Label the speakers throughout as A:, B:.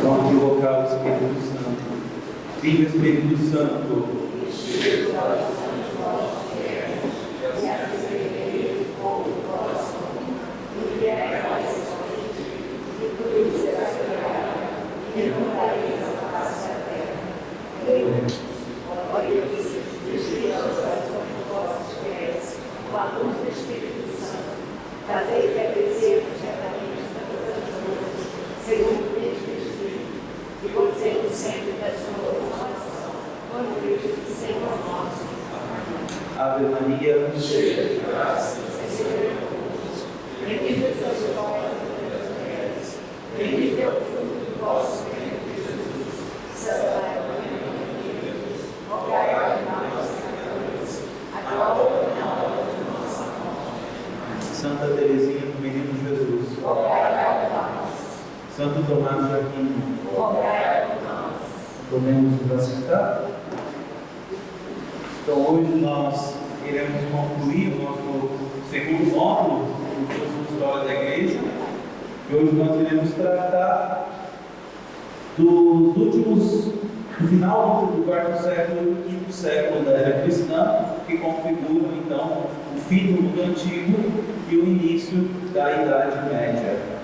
A: Vamos invocar o Espírito Santo. Viva Espírito Santo.
B: Fazei que apreciemos certamente todas as coisas, segundo o Cristo Jesus, e gozemos sempre da sua consolação. Por Cristo, Senhor nosso.
A: Ave Maria,
B: cheia de graça, o Senhor é convosco. Bendita sois vós entre as mulheres, bendito é o fruto do vosso ventre, Jesus. Santa Maria, Mãe de Deus, rogai por nós, pecadores, agora e na hora de nossa morte.
A: Santa Teresinha do Menino Jesus,
B: rogai por nós.
A: Santo Tomás de Aquino,
B: rogai por nós.
A: Tomemos para sentar. Então hoje nós iremos concluir o nosso segundo módulo do curso de História da Igreja. E hoje nós iremos tratar do final do quarto século e quinto século da era cristã, que configuram então o fim do mundo antigo e o início da Idade Média.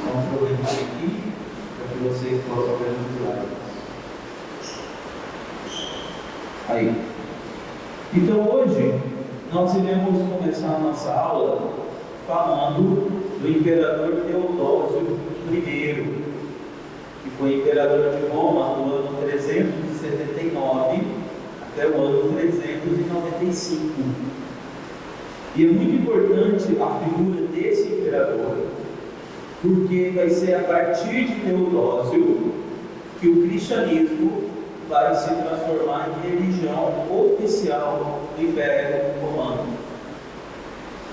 A: Vamos aproveitar aqui para que vocês possam ver os slides. Aí. Então hoje nós iremos começar a nossa aula falando do imperador Teodósio I, que foi imperador de Roma no ano 379 até o ano 395. E é muito importante a figura desse imperador, porque vai ser a partir de Teodósio que o cristianismo vai se transformar em religião oficial do Império Romano.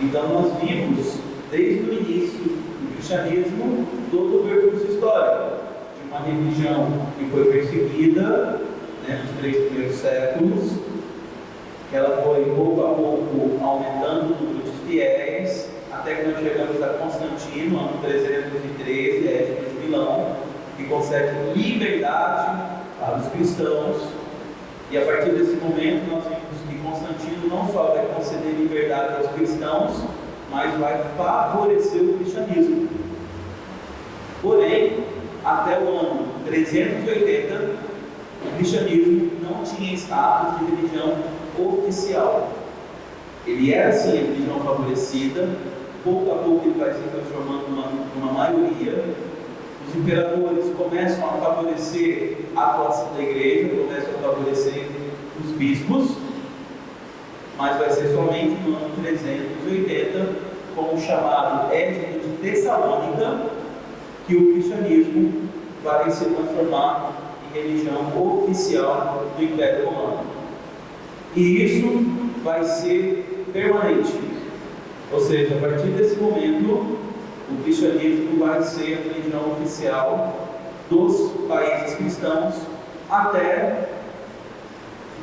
A: Então nós vimos, desde o início do cristianismo, todo o percurso histórico de uma religião que foi perseguida nos 3 primeiros séculos, que ela foi pouco a pouco aumentando o número de fiéis, até que nós chegamos a Constantino, ano 313, Edito de Milão, que concede liberdade para os cristãos. E a partir desse momento nós vimos que Constantino não só vai conceder liberdade aos cristãos, mas vai favorecer o cristianismo. Porém, até o ano 380, o cristianismo não tinha status de religião oficial. Ele era sim a religião favorecida, pouco a pouco ele vai se transformando numa maioria. Os imperadores começam a favorecer a atuação da igreja, começam a favorecer os bispos, mas vai ser somente no ano 380, com o chamado Edito de Tessalônica, que o cristianismo vai se transformar em religião oficial do Império Romano. E isso vai ser permanente. Ou seja, a partir desse momento, o cristianismo vai ser a religião oficial dos países cristãos até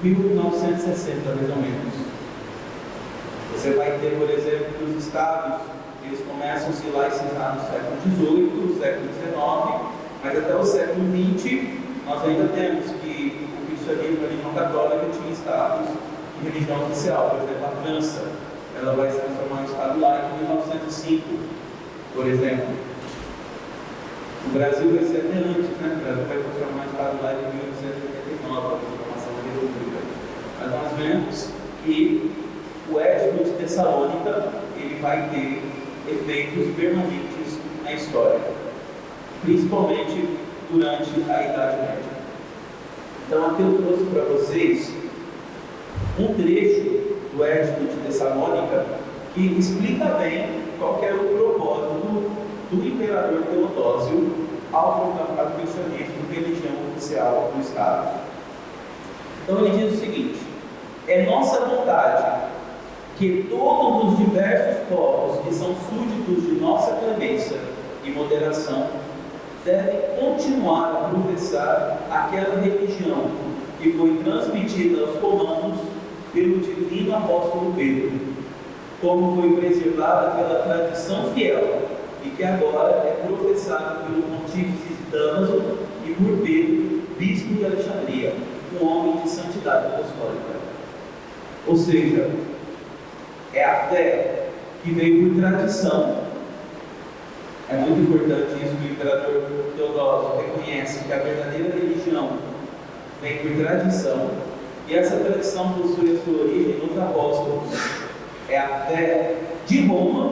A: 1960, mais ou menos. Você vai ter, por exemplo, os estados, eles começam a se laicizar no século XVIII, século XIX, mas até o século XX nós ainda temos que o cristianismo, a religião católica, tinha status de religião oficial. Por exemplo, a França, ela vai se transformar em estado laico em 1905, por exemplo. O Brasil vai ser até antes, né? O Brasil vai se transformar em estado laico em 1989, a transformação da República. Mas nós vemos que o Edito de Tessalônica, ele vai ter efeitos permanentes na história, principalmente durante a Idade Média. Então aqui eu trouxe para vocês um trecho do Edito de Tessalônica que explica bem qual era o propósito do imperador Teodósio ao proclamar o cristianismo religião oficial do Estado. Então ele diz o seguinte: é nossa vontade que todos os diversos povos que são súditos de nossa clemência e moderação devem continuar a professar aquela religião que foi transmitida aos romanos pelo divino apóstolo Pedro, como foi preservada pela tradição fiel e que agora é professada pelo pontífice Damaso e por Pedro, bispo de Alexandria, um homem de santidade apostólica. Ou seja, é a fé que veio por tradição. É muito importante isso que o imperador Teodósio reconhece, que a verdadeira religião vem por tradição, e essa tradição possui a sua origem nos apóstolos. É a fé de Roma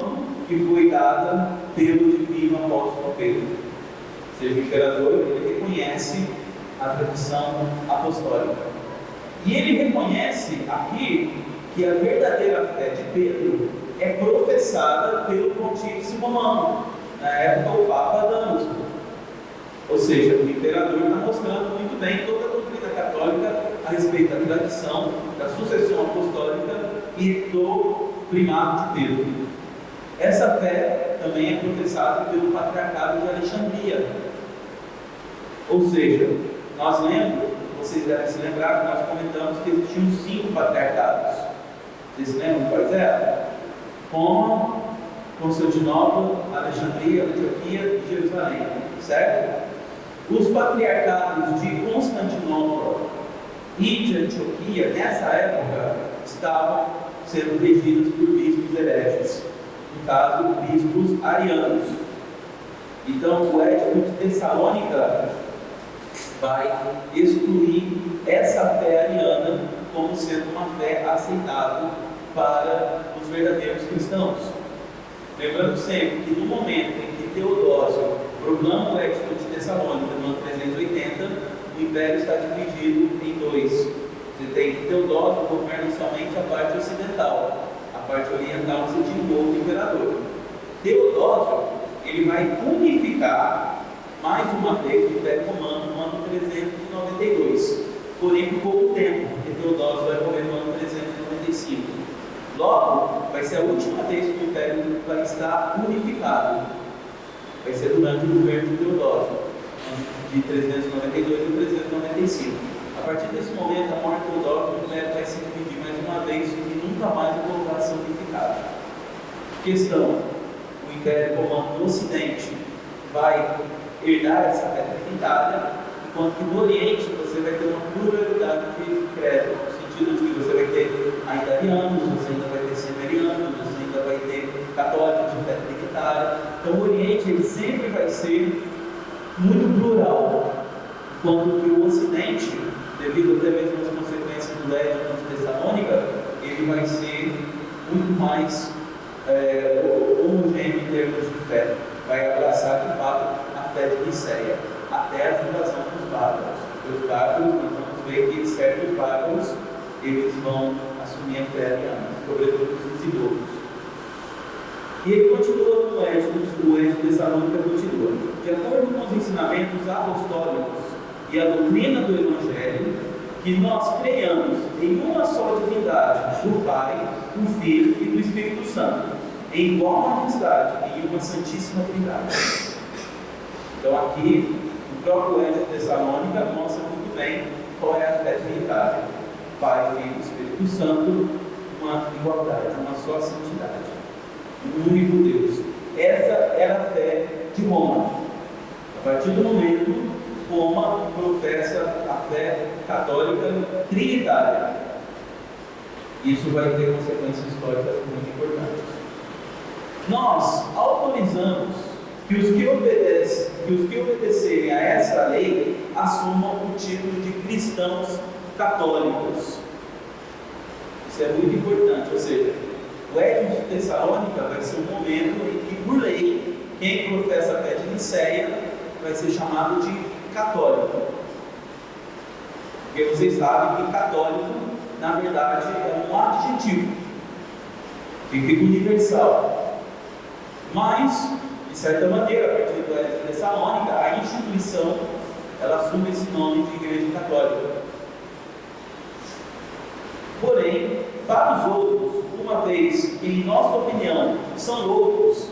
A: que foi dada pelo divino apóstolo Pedro. Ou seja, o imperador ele reconhece a tradição apostólica. E ele reconhece aqui que a verdadeira fé de Pedro é professada pelo pontífice romano, na época o Papa Damaso. Ou seja, o imperador está mostrando muito bem toda a doutrina católica a respeito da tradição, da sucessão apostólica e do primado de Pedro. Essa fé também é professada pelo Patriarcado de Alexandria. Ou seja, nós lembramos, vocês devem se lembrar que nós comentamos que existiam 5 patriarcados. Vocês se lembram quais eram? Roma, Constantinopla, Alexandria, Antioquia e Jerusalém, certo? Os patriarcados de Constantinopla e de Antioquia, nessa época, estavam sendo regidos por bispos hereges, no caso, bispos arianos. Então, o Edito de Tessalônica vai excluir essa fé ariana como sendo uma fé aceitável para os verdadeiros cristãos. Lembrando sempre que no momento em que Teodósio proclama o Edito de Tessalônica, no ano 380, o império está dividido em 2. Você tem que Teodósio governa somente a parte ocidental, a parte oriental você tinha um outro imperador. Teodósio ele vai unificar mais uma vez o Império Romano no ano 392, porém por pouco tempo, porque Teodósio vai morrer no ano 395. Logo, vai ser a última vez que o Império vai estar unificado. Vai ser durante o governo de Teodósio, de 392 a 395. A partir desse momento, a morte de Teodósio, o Império vai se dividir mais uma vez e nunca mais voltar a ser unificado. Questão: o Império Romano no Ocidente vai herdar essa fé trinitária, enquanto que no Oriente você vai ter uma pluralidade de credos, no sentido de que você vai ter italianos, você ainda vai ter semerianos, você ainda vai ter católicos de fé trinitária. Então o Oriente ele sempre vai ser muito plural, enquanto que o Ocidente, devido até mesmo às consequências do Edito de Tessalônica, ele vai ser muito mais homogêneo em termos de fé, vai abraçar de fato a fé de Nicéia, até a fundação dos bárbaros. Os bárbaros, nós vamos ver que certos bárbaros, eles vão assumir a fé ariana, sobretudo os visigodos. E ele continua no o Edito de Tessalônica continua. De acordo com os ensinamentos apostólicos e a doutrina do Evangelho, que nós creiamos em uma só divindade, do Pai, do Filho e do Espírito Santo, em igual majestade, em uma santíssima trindade. Então aqui, o próprio Edito de Tessalônica mostra muito bem qual é a fé trinitária. Pai, Filho e Espírito Santo, uma igualdade, uma só santidade. Um único Deus. Essa era a fé de Roma. A partir do momento, Roma professa a fé católica trinitária. Isso vai ter consequências históricas muito importantes. Nós autorizamos que os que obedecerem a essa lei assumam o título de cristãos católicos. Isso é muito importante, ou seja, o Edito de Tessalônica vai ser um momento em que, por lei, quem professa a fé de Nicéia vai ser chamado de católico. Porque vocês sabem que católico, na verdade, é um adjetivo, significa universal. Mas, de certa maneira, a partir do Edito de Tessalônica, a instituição ela assume esse nome de Igreja Católica. Porém, para os outros, uma vez que, em nossa opinião, são loucos,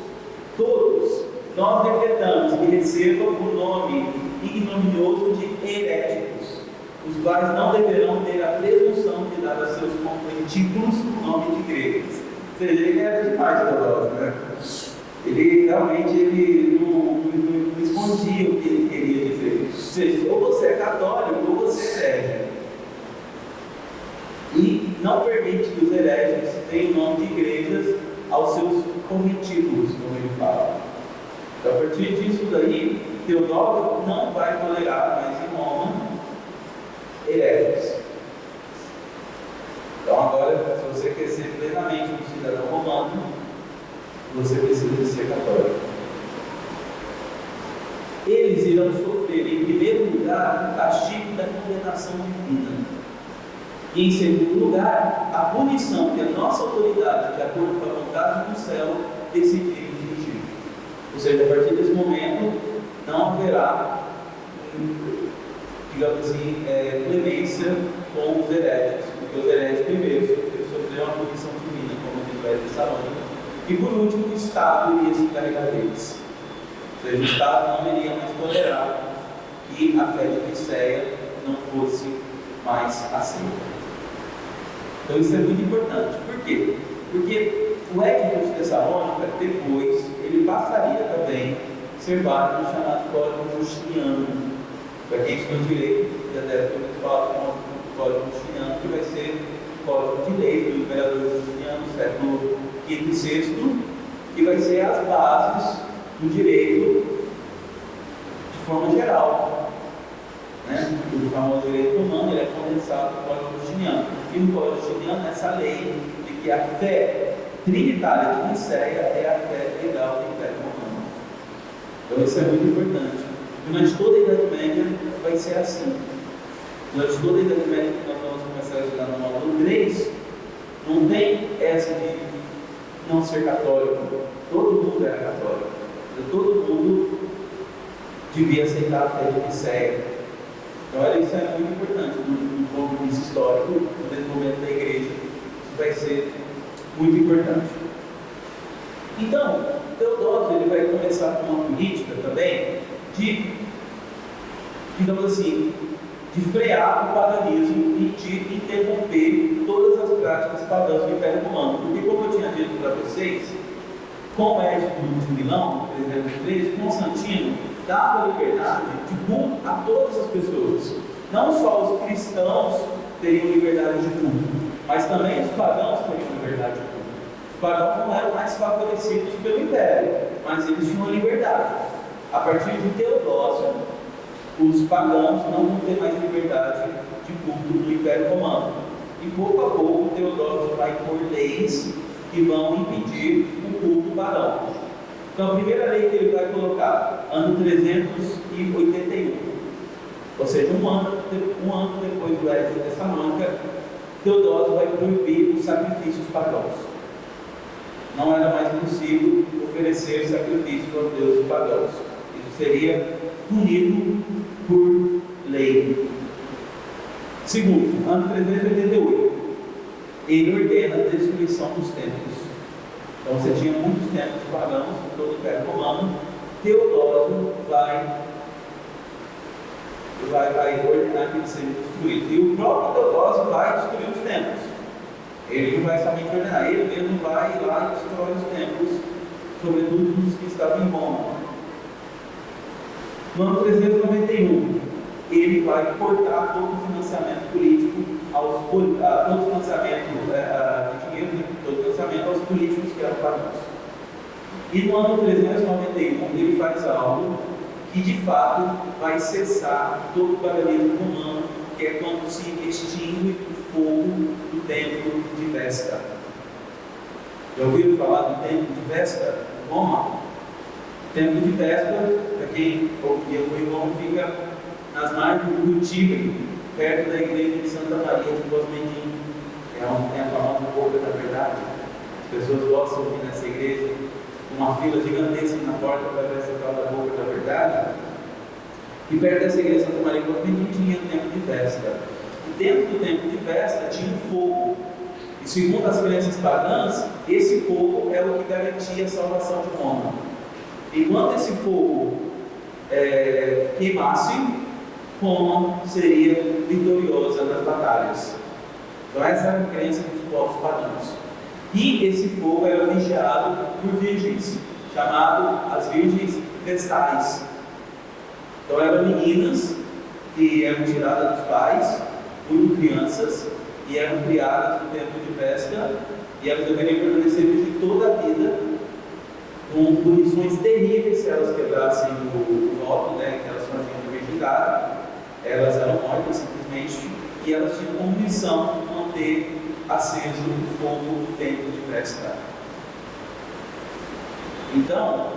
A: todos, nós decretamos que recebam o nome ignominioso de heréticos, os quais não deverão ter a presunção de dar a seus conventículos o nome de igrejas. seja, ele era demais Teodósio, né? Ele realmente não escondia o que ele queria dizer. Ou seja, ou você é católico ou você é herege. E não permite que os hereges tenham o nome de igrejas aos seus convertidos, como ele fala. Então, a partir disso daí, Teodósio não vai tolerar mais em Roma hereges. Então, agora, se você quer ser plenamente um cidadão romano, você precisa de ser católico. Eles irão sofrer, em primeiro lugar, o castigo da condenação divina. E, em segundo lugar, a punição que a nossa autoridade, de acordo com a vontade do céu, decidiu infligir. Ou seja, a partir desse momento, não haverá, digamos assim, clemência com os hereges. Porque os hereges, primeiro, sofreram uma punição divina, como diz o Velho Testamento. E, por último, o Estado iria se encarregar deles. Ou seja, o Estado não iria mais tolerar que a fé de Nicéia não fosse mais aceita. Então isso é muito importante. Por quê? Porque o Edito de Tessalônica, depois, ele passaria também a ser válido no chamado Código Justiniano. Para quem estuda direito, já deve ter ouvido falar do Código Justiniano, que vai ser o Código de Lei do Imperador Justiniano, século V e VI, que vai ser as bases do direito de forma geral. Né? O famoso direito romano, ele é condensado no Código Justiniano. E no Código Justiniano, essa lei de que a fé trinitária de Nicéia é a fé legal do Império Romano. Então isso é muito importante. Durante toda a Idade Média vai ser assim. Durante toda a Idade Média, que nós vamos começar a estudar no módulo 3, não tem essa de não ser católico. Todo mundo era católico. Todo mundo devia aceitar a fé de Nicéia. Então, olha, isso é muito importante do ponto de vista histórico, no desenvolvimento da igreja. Isso vai ser muito importante. Então, Teodósio ele vai começar com uma política também de, digamos assim, de frear o paganismo e de interromper todas as práticas pagãs do Império Romano. Porque, como eu tinha dito para vocês, com o Edito de Milão, 313, Constantino dava liberdade de culto a todas as pessoas. Não só os cristãos teriam liberdade de culto, mas também os pagãos teriam liberdade de culto. Os pagãos não eram mais favorecidos pelo Império, mas eles tinham liberdade. A partir de Teodósio, os pagãos não vão ter mais liberdade de culto do Império Romano. E pouco a pouco, Teodósio vai impor leis que vão impedir o culto pagão. Então, a primeira lei que ele vai colocar, ano 381, ou seja, um ano depois do Edito de Tessalônica, Teodósio vai proibir os sacrifícios pagãos. Não era mais possível oferecer sacrifícios aos deuses pagãos. Isso seria punido por lei. Segundo, ano 388, ele ordena a destruição dos templos. Então você tinha muitos templos pagãos em todo o Império Romano. Teodósio vai ordenar que eles sejam destruídos. E o próprio Teodósio vai destruir os templos. Ele não vai somente ordenar, ele mesmo vai lá e destrói os templos, sobretudo os que estavam em Roma. No ano 391, ele vai cortar todo o financiamento político, todo o financiamento de dinheiro, todo o financiamento aos políticos que eram pagãos. E no ano 391, ele faz algo que de fato vai cessar todo o paganismo romano, que é quando se extingue o fogo do templo de Vesta. Já ouviram falar do templo de Vesta, em Roma? O templo de Vesta, para quem ouviu em Roma, fica nas margens do Rio Tigre, perto da igreja de Santa Maria de Cosmedin. É onde tem a famosa Boca da Verdade. As pessoas gostam de ir nessa igreja, uma fila gigantesca na porta para ver essa tal da Boca da Verdade. E perto dessa igreja de Santa Maria de Cosmedin tinha o templo de Vesta. E dentro do templo de Vesta tinha um fogo. E segundo as crenças pagãs, esse fogo é o que garantia a salvação de Roma. Enquanto esse fogo queimasse, Roma seria vitoriosa nas batalhas. Então essa era a crença dos povos pagãos. E esse fogo era vigiado por virgens, chamado as virgens vestais. Então eram meninas que eram tiradas dos pais, muito crianças, e eram criadas no tempo de festa, e elas deveriam permanecer virgem toda a vida, com punições terríveis se elas quebrassem o voto, né, que elas faziam de virgindade. Elas eram mortas simplesmente, e elas tinham como missão manter aceso o fogo do tempo de festa. Então,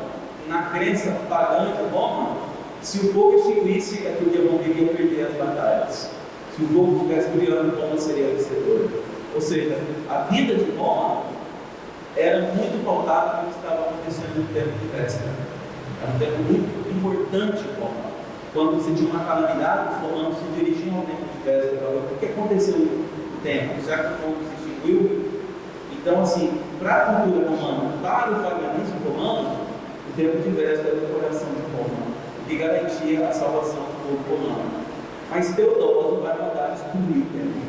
A: na crença pagã de Roma, se o fogo extinguisse, é porque Roma iria perder as batalhas. Se o fogo estivesse brilhando, Roma seria vencedor. Ou seja, a vida de Roma era muito pautada no que estava acontecendo no tempo de festa. Era um tempo muito importante em Roma. Quando se tinha uma calamidade, os romanos se dirigiam ao tempo de festa para ver o que aconteceu no tempo. Será que o fogo se extinguiu? Então, assim, para a cultura romana, para o paganismo romano, o tempo de festa era o coração de Roma, que garantia a salvação do povo romano. Mas Teodósio vai mandar destruir o templo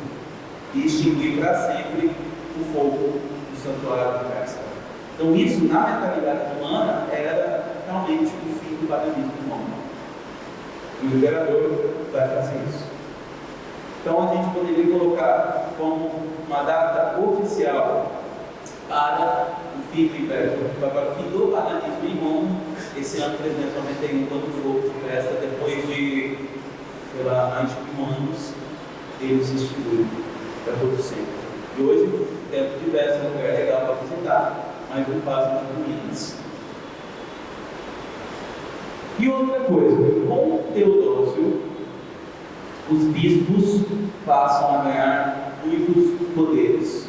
A: e extinguir para sempre o fogo do santuário de festa. Então, isso, na mentalidade romana, era realmente o fim do paganismo em Roma. E o imperador vai fazer isso. Então, a gente poderia colocar como uma data oficial para o fim do Império, para o fim do paganismo em Roma, esse ano 391, quando o fogo de festa, depois de, sei lá, mais de 1 ano, ele se extinguiu para todo sempre. E hoje, o tempo de festa é um lugar legal para visitar, mas não passa de ruínas. E outra coisa, com Teodósio, os bispos passam a ganhar muitos poderes.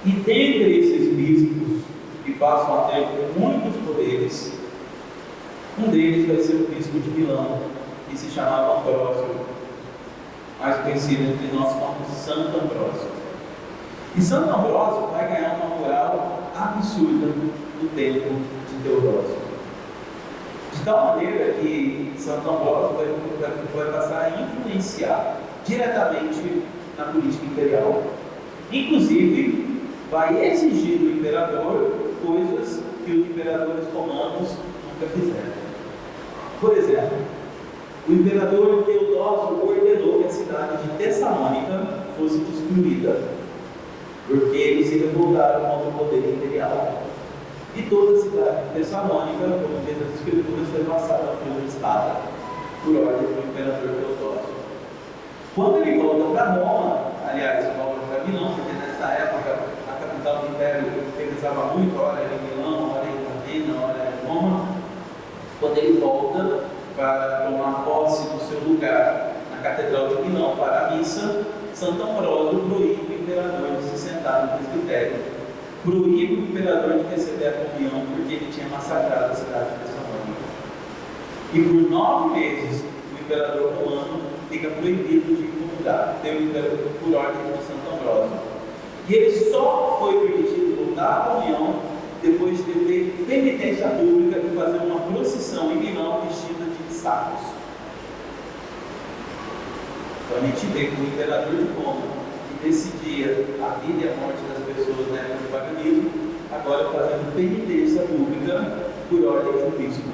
A: E dentre esses bispos que passam a ter muitos poderes, um deles vai ser o bispo de Milão, que se chamava Ambrósio, mais conhecido entre nós como Santo Ambrósio. E Santo Ambrósio vai ganhar uma moral absurda no tempo de Teodósio. De tal maneira que Santo Ambrósio vai passar a influenciar diretamente na política imperial. Inclusive, vai exigir do imperador coisas que os imperadores romanos nunca fizeram. Por exemplo, o imperador Teodósio ordenou que a cidade de Tessalônica fosse destruída, porque eles se revoltaram contra o poder imperial. E toda a cidade de Tessalônica, como diz as Escrituras, foi passada a fio de espada, por ordem do imperador Teodósio. Quando ele volta para Roma, aliás, volta para Milão, porque nessa época a capital do império realizava muito, ora era em Milão, ora em Ravenna, ora em Roma. Quando ele volta para tomar posse do seu lugar na Catedral de Milão para a missa, Santo Ambrósio proíbe o imperador de se sentar no presbitério. Proíbe o imperador de receber a comunhão porque ele tinha massacrado a cidade de Tessalônica. E por 9 meses o imperador romano fica proibido de comungar, tem o imperador por ordem de Santo Ambrósio. E ele só foi permitido voltar à comunhão depois de ter feito penitência pública e fazer uma procissão em Milão vestida de sacos. Então a gente vê que o imperador de Roma, que decidia a vida e a morte das pessoas na época do paganismo, agora fazendo penitência pública por ordem de um bispo.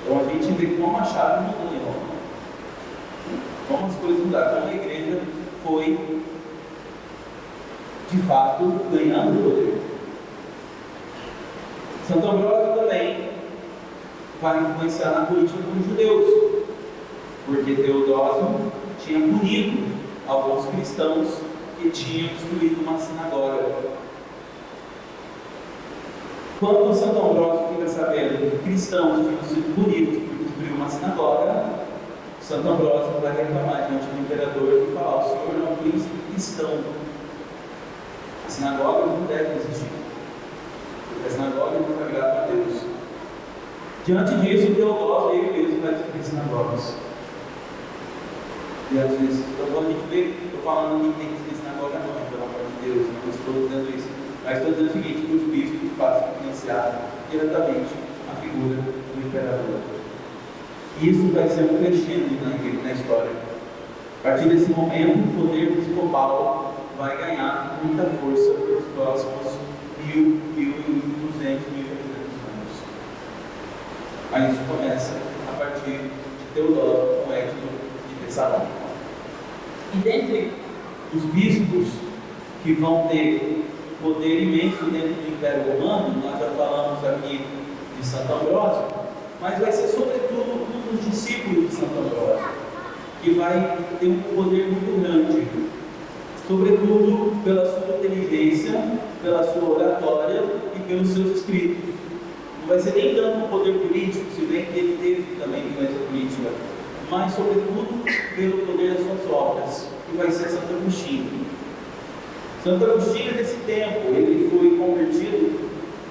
A: Então a gente vê como a chave mudou em Roma. Como as coisas mudaram. Então a igreja foi, de fato, ganhando poder. Santo Ambrósio também vai influenciar na política dos judeus, porque Teodósio tinha punido alguns cristãos que tinham destruído uma sinagoga. Quando Santo Ambrósio fica sabendo que cristãos tinham sido punidos por destruir uma sinagoga, Santo Ambrósio vai reclamar diante do imperador e falar: o senhor é um príncipe cristão. A sinagoga não deve existir, porque a sinagoga não foi grata a Deus. Diante disso, Teodósio ele mesmo vai destruir sinagogas. Diante disso, então quando a gente vê, estou falando que tem que destruir sinagoga, não, pelo amor de Deus, não estou dizendo isso. Mas estou dizendo o seguinte: que os bispos passam a influenciar diretamente a figura do imperador. Isso vai ser um crescendo na história. A partir desse momento, o poder episcopal vai ganhar muita força pelos próximos 1.200, 1.300 anos. Aí isso começa a partir de Teodoro, com o Edito de Tessalônica. E dentre os bispos que vão ter um poder imenso dentro do Império Romano, nós já falamos aqui de Santo Ambrósio, mas vai ser sobretudo um dos discípulos de Santo Ambrósio, que vai ter um poder muito grande, sobretudo pela sua inteligência, pela sua oratória e pelos seus escritos. Não vai ser nem tanto um poder político, se bem que ele teve também influência política, mas sobretudo pelo poder das suas obras, que vai ser Santo Agostinho. Santo Agostinho, nesse tempo, ele foi convertido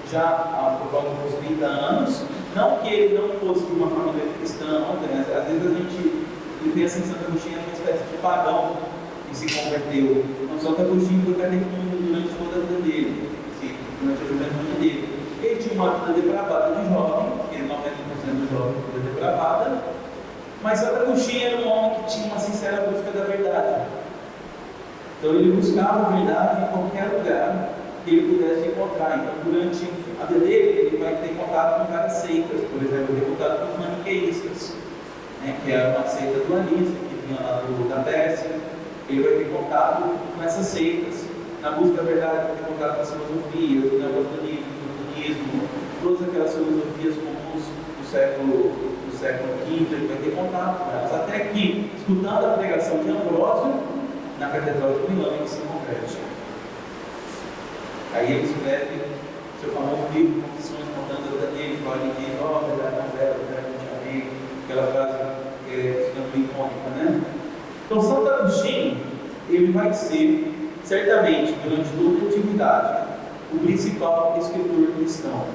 A: já há por volta dos 30 anos, não que ele não fosse de uma família cristã, né? Às vezes a gente pensa em Santo Agostinho como uma espécie de pagão que se converteu. Então, Santo Agostinho foi catecumenado durante toda a vida dele, durante a juventude dele. Ele tinha uma vida depravada de jovem, porque 90% dos jovens têm vida depravada, mas Santo Agostinho era um homem que tinha uma sincera busca da verdade. Então ele buscava a verdade em qualquer lugar que ele pudesse encontrar. Então, durante a vida dele, ele vai ter contato com várias seitas, por exemplo, ele tem contato com os maniqueístas, né, que era uma seita dualista que vinha lá da Pérsia. Ele vai ter contato com essas seitas. Na busca da verdade, vai ter contato com as filosofias, o neoplatonismo, todas aquelas filosofias comuns do século V, ele vai ter contato com elas. Até que, escutando a pregação de Ambrósio, na Catedral de Milão, ele se converte. Aí ele escreve seu famoso livro, Confissões Espontâneas da dele, qual ele diz: ó, verdade não vera, verdade não te amei, aquela frase ficando icônica, né? Então, Santo Agostinho, ele vai ser, certamente, durante toda a antiguidade, o principal escritor cristão.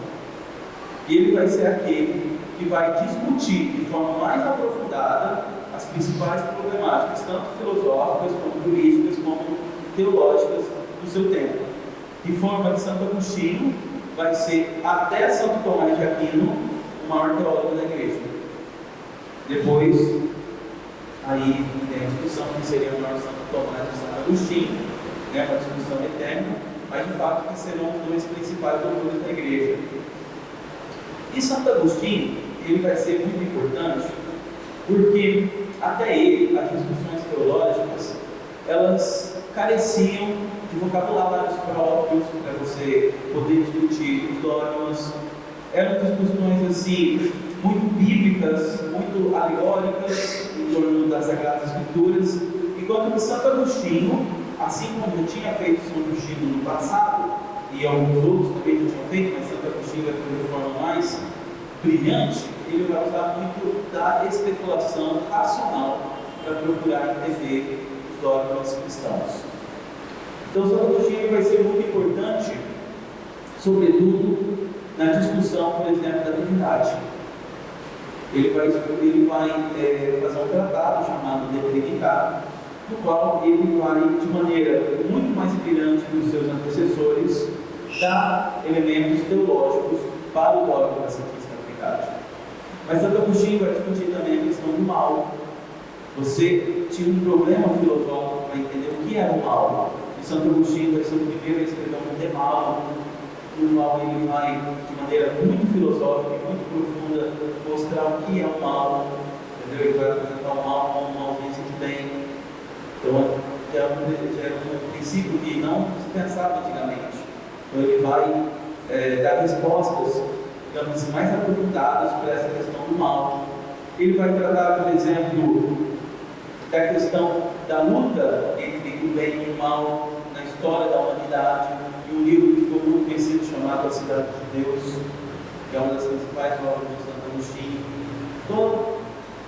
A: E ele vai ser aquele que vai discutir de forma mais aprofundada as principais problemáticas, tanto filosóficas, como jurídicas, como teológicas do seu tempo. De forma que Santo Agostinho vai ser, até Santo Tomás de Aquino, o maior teólogo da igreja. Depois, aí tem a discussão que seria o maior Santo Tomás e Santo Agostinho, né, uma discussão eterna, mas de fato que serão os dois principais doutores da igreja. E Santo Agostinho, ele vai ser muito importante, porque até ele, as discussões teológicas, elas careciam de vocabulários próprios para você poder discutir os dogmas. Eram discussões assim, muito bíblicas, muito alegóricas em torno das Sagradas Escrituras, enquanto que Santo Agostinho, assim como tinha feito São Agostinho no passado, e alguns outros também já tinham feito, mas Santo Agostinho vai fazer de forma mais brilhante, ele vai usar muito da especulação racional para procurar entender os dogmas cristãos. Então, Santo Agostinho vai ser muito importante, sobretudo na discussão, por exemplo, da Trindade. Ele vai fazer um tratado chamado De Trinitate, no qual ele vai, de maneira muito mais brilhante que os seus antecessores, dar elementos teológicos para o dogma da Santíssima Trindade. Mas Santo Agostinho vai discutir também a questão do mal. Você tinha um problema filosófico para entender o que era o mal. E Santo Agostinho vai ser o primeiro a escrever um De Malo, no qual ele vai, de maneira muito filosófica e muito profunda, mostrar o que é o mal. Entendeu? Ele vai apresentar o mal como uma ausência de bem. Então, já é um princípio que não se pensava antigamente. Então, ele vai dar respostas, digamos assim, mais aprofundadas para essa questão do mal. Ele vai tratar, por exemplo, da questão da luta entre o bem e o mal na história da humanidade, e um livro que ficou muito conhecido chamado A Cidade de Deus, que é uma das principais obras de Santo Agostinho. Então,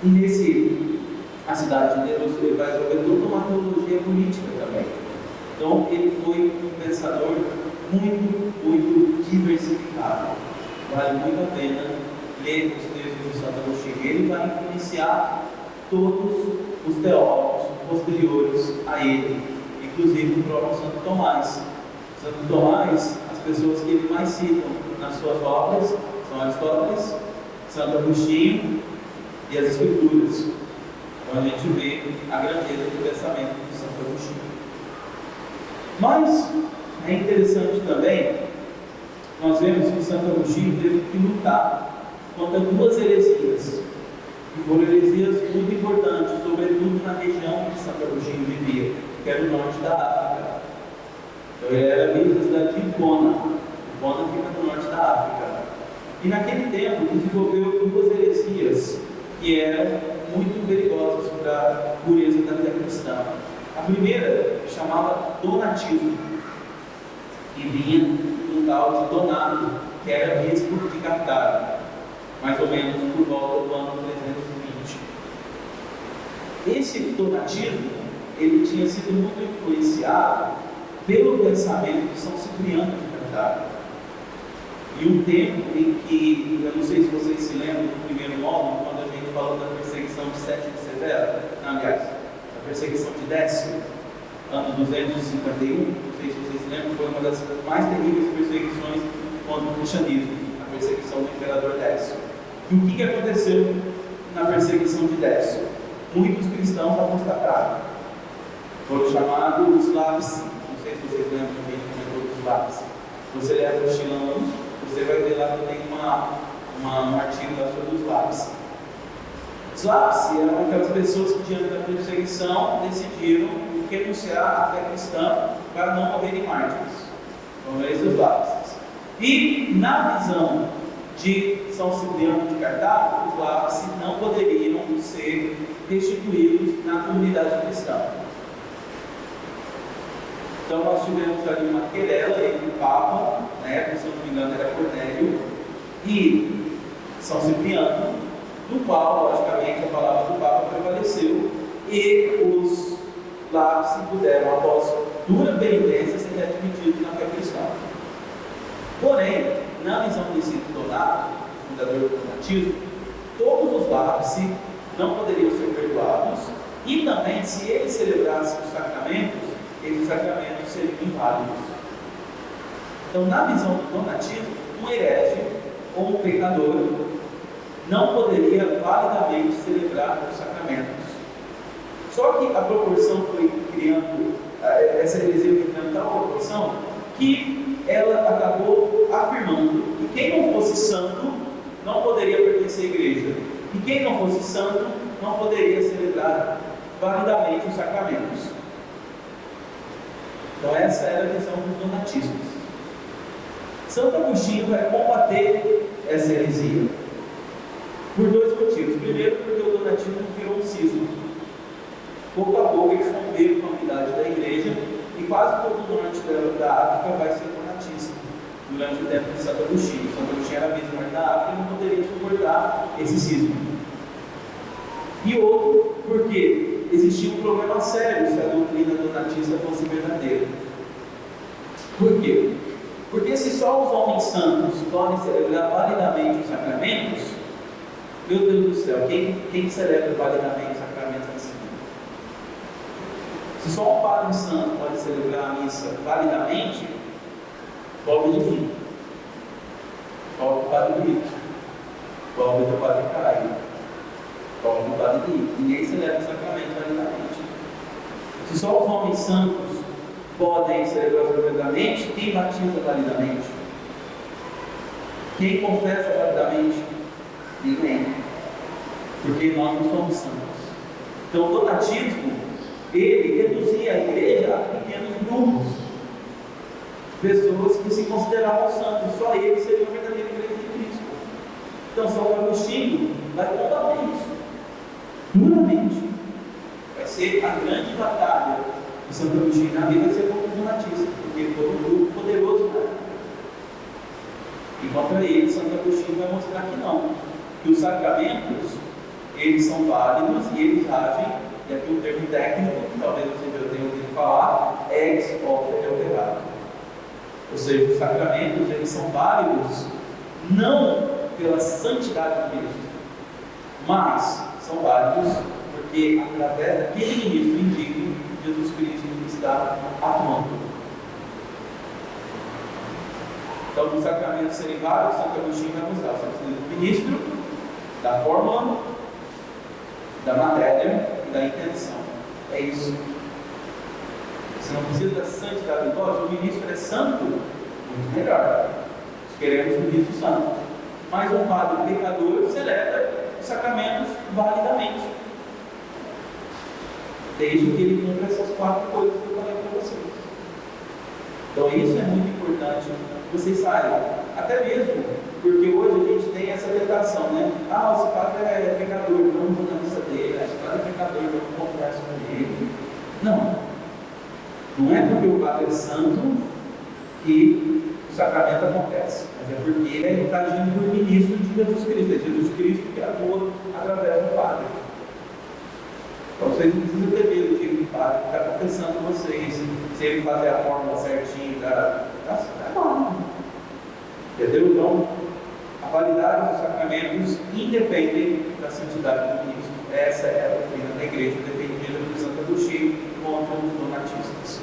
A: e nesse A Cidade de Deus, ele vai desenvolver toda uma teologia política também. Então, ele foi um pensador muito diversificado. Vale muito a pena ler os textos de Santo Agostinho. Ele vai influenciar todos os teólogos posteriores a ele, inclusive o próprio Santo Tomás. Santo Tomás, as pessoas que ele mais citam nas suas obras são Aristóteles, Santo Agostinho e as Mas é interessante também, nós vemos que Santo Agostinho teve que lutar contra duas heresias, que foram heresias muito importantes, sobretudo na região que Santo Agostinho vivia, que era o norte da África. Então ele era bispo da cidade de Hipona. Hipona fica no norte da África. E naquele tempo desenvolveu duas heresias que eram muito perigosas para a pureza da fé cristã. A primeira chamava Donatismo, que vinha do tal de Donato, que era bispo de Cartago, mais ou menos por volta do ano 320. Esse Donatismo, ele tinha sido muito influenciado pelo pensamento de São Cipriano de Cartago. E um tempo em que, eu não sei se vocês se lembram do primeiro módulo, quando a gente falou da perseguição de Sétimo Severo, aliás, da perseguição de Décio, ano 251, não sei se vocês se lembram, foi uma das mais terríveis perseguições contra o cristianismo, a perseguição do imperador Décio. E o que aconteceu na perseguição de Décio? Muitos cristãos apostataram, foram chamados Lápis. Não sei se vocês lembram também do comentário dos Lápis. Você leva o estilão, você vai ver lá que tem uma artigo lá sobre os Lápis. Os Lápis eram aquelas pessoas que, diante da perseguição, decidiram renunciar à fé cristã para não morrerem mártires. Então, esses os Lápis. E, na visão de São Cipriano de Cartago, os Lápis não poderiam ser restituídos na comunidade cristã. Então nós tivemos ali uma querela entre o Papa, que se eu não me engano era Cornélio, e São Cipriano, no qual, logicamente, a palavra do Papa prevaleceu e os Lápis puderam, após dura penitência, ser admitidos na fé cristã. Porém, na visão desse Donato, fundador do donatismo, todos os Lápis não poderiam ser perdoados e também, se eles celebrassem os sacramentos, esses sacramentos seriam inválidos. Então, na visão do donatismo, um herege ou um pecador não poderia validamente celebrar os sacramentos. Só que a proporção foi criando, essa heresia foi criando tal proporção, que ela acabou afirmando que quem não fosse santo não poderia pertencer à igreja, e quem não fosse santo não poderia celebrar validamente os sacramentos. Então essa era a visão dos donatismos. Santo Agostinho vai combater essa heresia por dois motivos. Primeiro, porque o donatismo virou um cisma. Pouco a pouco eles romperam com a unidade da igreja e quase todo o norte da África vai ser donatista durante o tempo de Santo Agostinho. Santo Agostinho era mesmo norte da África e não poderia suportar esse cisma. E outro, porque existia um problema sério se a doutrina donatista fosse verdadeira. Por quê? Porque se só os homens santos podem celebrar validamente os sacramentos, meu Deus do céu, quem celebra validamente os sacramentos nesse mundo? Se só um padre santo pode celebrar a missa validamente, pobre de mim, pobre do padre Brito, pobre do padre Caio, pobre do padre Brito. Ninguém celebra o sacramento validamente. Se só os homens santos podem celebrar validamente, quem batiza validamente? Quem confessa validamente? Ninguém. Porque nós não somos santos. Então o donatismo, ele reduzia a igreja a pequenos grupos. Pessoas que se consideravam santos, só eles seriam a verdadeira igreja de Cristo. Então São Agostinho vai combater isso duramente. Vai ser a grande batalha de Santo Agostinho na vida, vai ser contra o donatista, porque foi um grupo poderoso, né? E contra ele, Santo Agostinho vai mostrar que não, que os sacramentos, eles são válidos e eles agem, e aqui um termo técnico, que talvez você já tenha ouvido falar, ex opere operato. Ou seja, os sacramentos, eles são válidos não pela santidade do ministro, mas são válidos porque através daquele ministro indigno, Jesus Cristo está atuando. Então, os sacramentos serem válidos, Santo Agostinho vai mostrar. Você precisa do ministro, da fórmula, da matéria e da intenção. É isso. Você não precisa da santidade do Deus. Se o ministro é santo, muito melhor. Nós queremos ministros santos. Mas um padre pecador celebra os sacramentos validamente, desde que ele cumpra essas 4 coisas que eu falei para vocês. Então isso é muito importante que vocês saibam. Até mesmo porque hoje a gente tem essa tentação, né? Ah, esse padre é pecador, não vou na missa dele. Esse padre é pecador, eu não converso com ele. Não. Não é porque o padre é santo que o sacramento acontece, mas é porque ele está agindo por ministro de Jesus Cristo. É Jesus Cristo que atua através do padre. Então vocês não precisam ter medo de ir para o padre que está confessando com vocês. Se ele fazer a fórmula certinha, tá bom. Entendeu? Então, a validade dos sacramentos independem da santidade do ministro. Essa é a doutrina da igreja, defendida por Santo Agostinho contra os donatistas.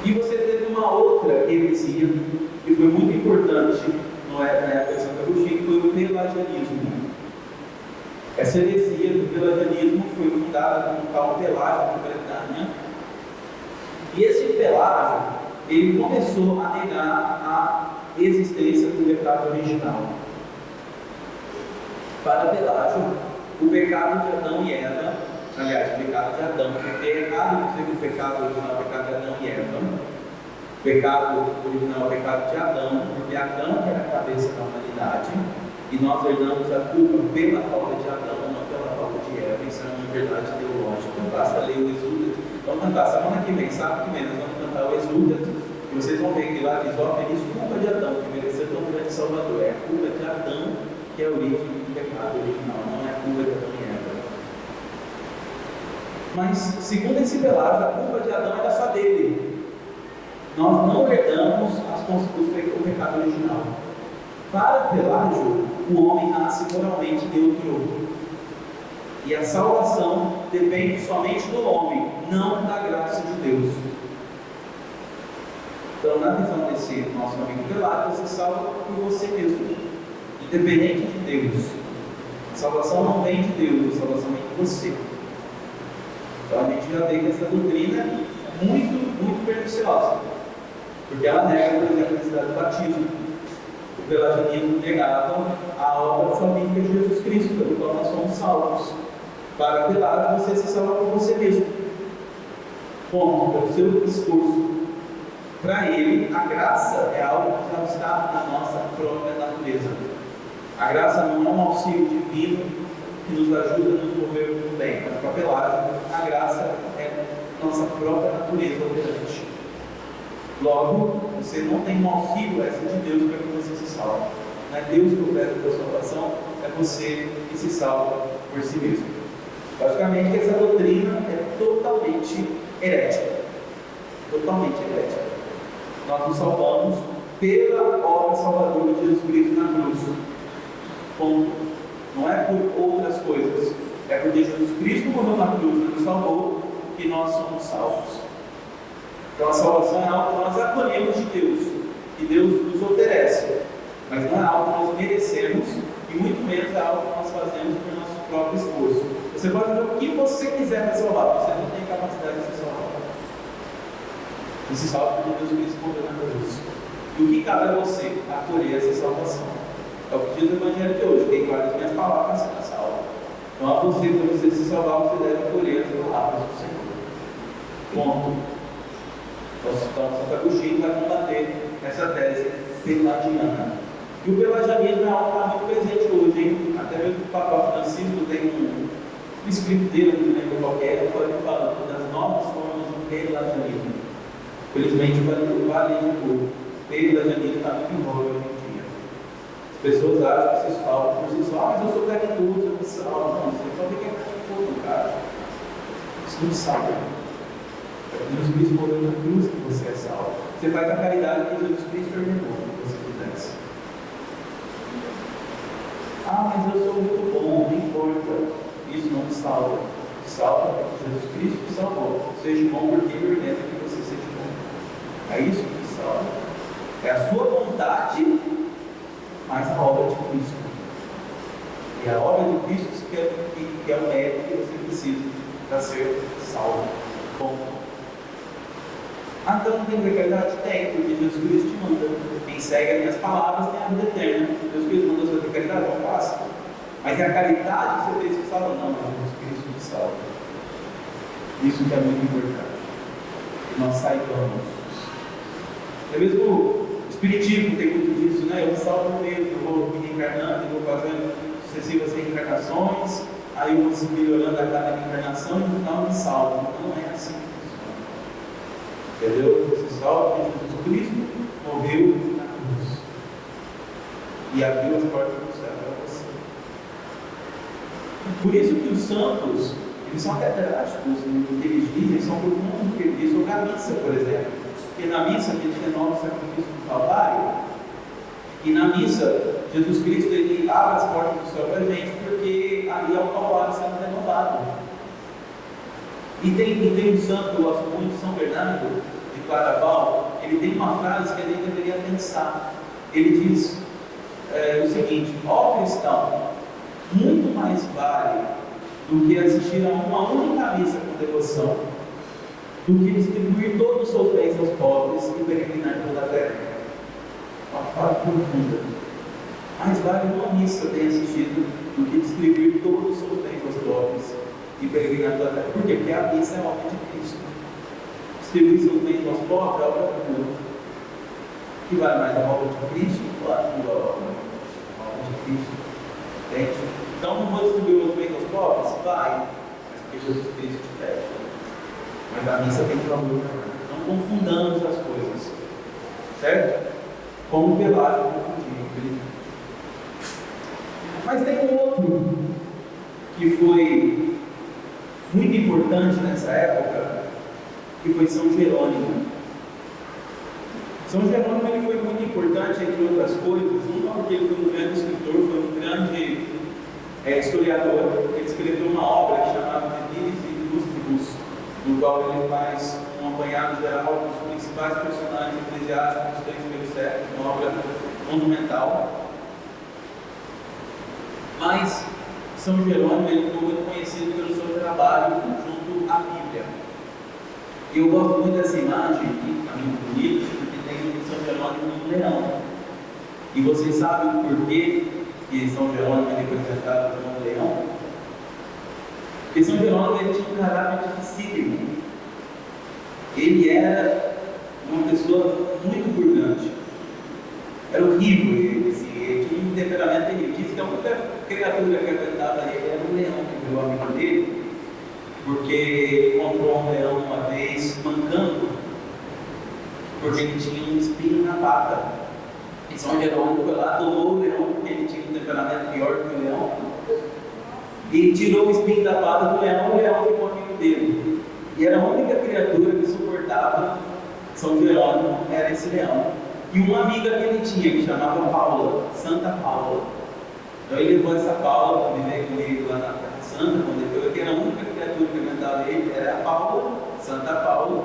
A: E você teve uma outra heresia que foi muito importante na época de Santo Agostinho, que foi o pelagianismo. Essa heresia do pelagianismo foi fundada por um tal Pelágio da Bretanha. E esse Pelágio, ele começou a negar a existência do pecado original. Para Pelágio, o pecado de Adão e Eva, aliás, o pecado de Adão, porque é errado dizer que o pecado original é o pecado de Adão e Eva. O pecado original é o pecado de Adão, porque Adão era a cabeça da humanidade, e nós herdamos a culpa pela falta de Adão, não pela falta de Eva. Isso é uma verdade teológica. Basta ler o Exúltero. Vamos cantar semana que vem, sábado que vem, nós vamos cantar o Exúltero, e vocês vão ver que lá diz: ó, feliz culpa de Adão, que mereceu tão grande Salvador. É a culpa de Adão que é a origem do pecado original, não é a culpa de Adão e Eva. Mas, segundo esse Pelágio, a culpa de Adão era só dele. Nós não herdamos o pecado original. Para Pelágio, o homem nasce moralmente neutro. E a salvação depende somente do homem, não da graça de Deus. Então, na visão desse nosso amigo Pelágio, você salva por você mesmo, independente de Deus. A salvação não vem de Deus, a salvação vem de você. Então, a gente já tem essa doutrina muito perniciosa, porque ela nega, por exemplo, a necessidade do batismo. O pelagianismo negava a obra salvífica de Jesus Cristo, pelo qual nós somos salvos. Para Pelágio, você se salva por você mesmo. Como? Pelo seu esforço. Para ele, a graça é algo que já está na nossa própria natureza. A graça não é um auxílio divino que nos ajuda a nos mover muito bem. Mas para Pelágio, a graça é nossa própria natureza operante. Logo, você não tem um auxílio essa de Deus para que você se salve. Não é Deus que opera a sua salvação, é você que se salva por si mesmo. Logicamente, essa doutrina é totalmente herética. Totalmente herética. Nós nos salvamos pela obra salvadora de Jesus Cristo na cruz. Ponto. Não é por outras coisas. É porque Jesus Cristo morreu na cruz e nos salvou que nós somos salvos. Então a salvação é algo que nós acolhemos de Deus, que Deus nos oferece, mas não é algo que nós merecemos e muito menos é algo que nós fazemos por nosso próprio esforço. Você pode fazer o que você quiser para salvar, você não tem capacidade de se salvar. Você se salva porque Deus Cristo morreu na cruz. E o que cabe a você? Acolher essa salvação. É o que diz o Evangelho de hoje: quem guarda as minhas palavras será salvo. Então a você, para você se salvar, você deve acolher as palavras do Senhor. Ponto. Então, Santo Agostinho vai combater essa tese pelagiana. E o pelagianismo é algo que está muito presente hoje, hein? Até mesmo o Papa Francisco tem um escrito dele, não lembro qual é, ele fala das novas formas do pelagianismo. Felizmente, o Vale de Cor, o pelagianismo está muito em voga hoje em dia. As pessoas acham que vocês falam por si só: mas eu sou caridoso, eu me salvo. Não, você pode ver que é fogo, cara. Isso não salva. Jesus Cristo morreu na cruz que você é salvo. Você faz a caridade que Jesus Cristo ordenou que você fizesse. Ah, mas eu sou muito bom, não importa. Isso não te salva. Te salva porque Jesus Cristo te salvou. Seja bom porque Ele ordena que você seja bom. É isso que te salva. É a sua vontade, mas a obra de Cristo. E a obra de Cristo que é o mérito que você precisa para ser salvo. Ponto. Ah, então não tem precariedade? Tem, porque Jesus Cristo te manda. Quem segue as minhas palavras tem a vida eterna. Jesus Cristo mandou a sua precariedade, não faça. Mas é a caridade que você fez que salva? Não, mas Jesus Cristo te salva. Isso que é muito importante. Nós saibamos. É mesmo o Espiritismo tem muito disso, né? Eu me salvo mesmo, eu vou me reencarnando, eu vou fazendo sucessivas reencarnações, aí eu vou se melhorando a cada reencarnação e no final me salvo. Não é assim que funciona. Entendeu? Você salva porque Jesus Cristo morreu na cruz e abriu as portas do céu para você. Por isso que os santos, eles são até drásticos no que eles dizem, são profundos no que eles dizem sobre a missa, por exemplo. Porque na missa a gente renova o sacrifício do Calvário, e na missa Jesus Cristo ele abre as portas do céu para a gente, porque ali é o Calvário sendo renovado. E tem um santo, eu gosto muito, São Bernardo de Claraval, ele tem uma frase que a gente deveria pensar. Ele diz o seguinte: ó cristão, muito mais vale do que assistir a uma única missa com devoção, do que distribuir todos os seus bens aos pobres e peregrinar toda a terra. Uma frase profunda. Mais vale uma missa bem assistida do que distribuir todos os seus bens aos pobres e peregrinar toda a terra. Por quê? Porque a missa é a obra de Cristo. Distribuir seus bens aos pobres é a obra de Deus. Que vale mais a obra de Cristo ou a tua obra? A obra de Cristo. Entende? Então não vou distribuir os bens aos pobres? Vai, mas porque Jesus Cristo te pede. Mas a missa tem valor. Não confundamos as coisas. Certo? Como o Pelágio confundiu, infelizmente. Mas tem um outro que foi muito importante nessa época, que foi São Jerônimo. São Jerônimo ele foi muito importante, entre outras coisas, não porque ele foi um grande escritor, foi um grande historiador. Ele escreveu uma obra chamada De Viris Illustribus, no qual ele faz um apanhado geral dos principais personagens eclesiásticos dos 3 primeiros séculos, uma obra monumental. Mas São Jerônimo ele ficou muito conhecido pelo seu trabalho junto à Bíblia. E eu gosto muito dessa imagem, que é muito bonita, porque tem São Jerônimo um leão. E vocês sabem o porquê que São Jerônimo ele foi representado como um leão? Porque São Jerônimo ele tinha um caráter dificílimo. Ele era uma pessoa muito purgante. Era horrível ele, assim, ele tinha um temperamento terrível. Diz que a única criatura que aguentava ele era um leão que virou amigo dele, porque encontrou um leão uma vez mancando, porque ele tinha um espinho na pata. E São Jerônimo foi lá, tomou o leão, porque ele tinha um temperamento pior que o leão, e tirou o espinho da pata do leão, e o leão ficou amigo dele. E era a única criatura que suportava São Jerônimo, era esse leão. E uma amiga que ele tinha, que chamava Paula, Santa Paula. Então ele levou essa Paula para viver com ele lá na Terra Santa, quando ele foi, que era a única criatura que aguentava ele, era a Paula, Santa Paula,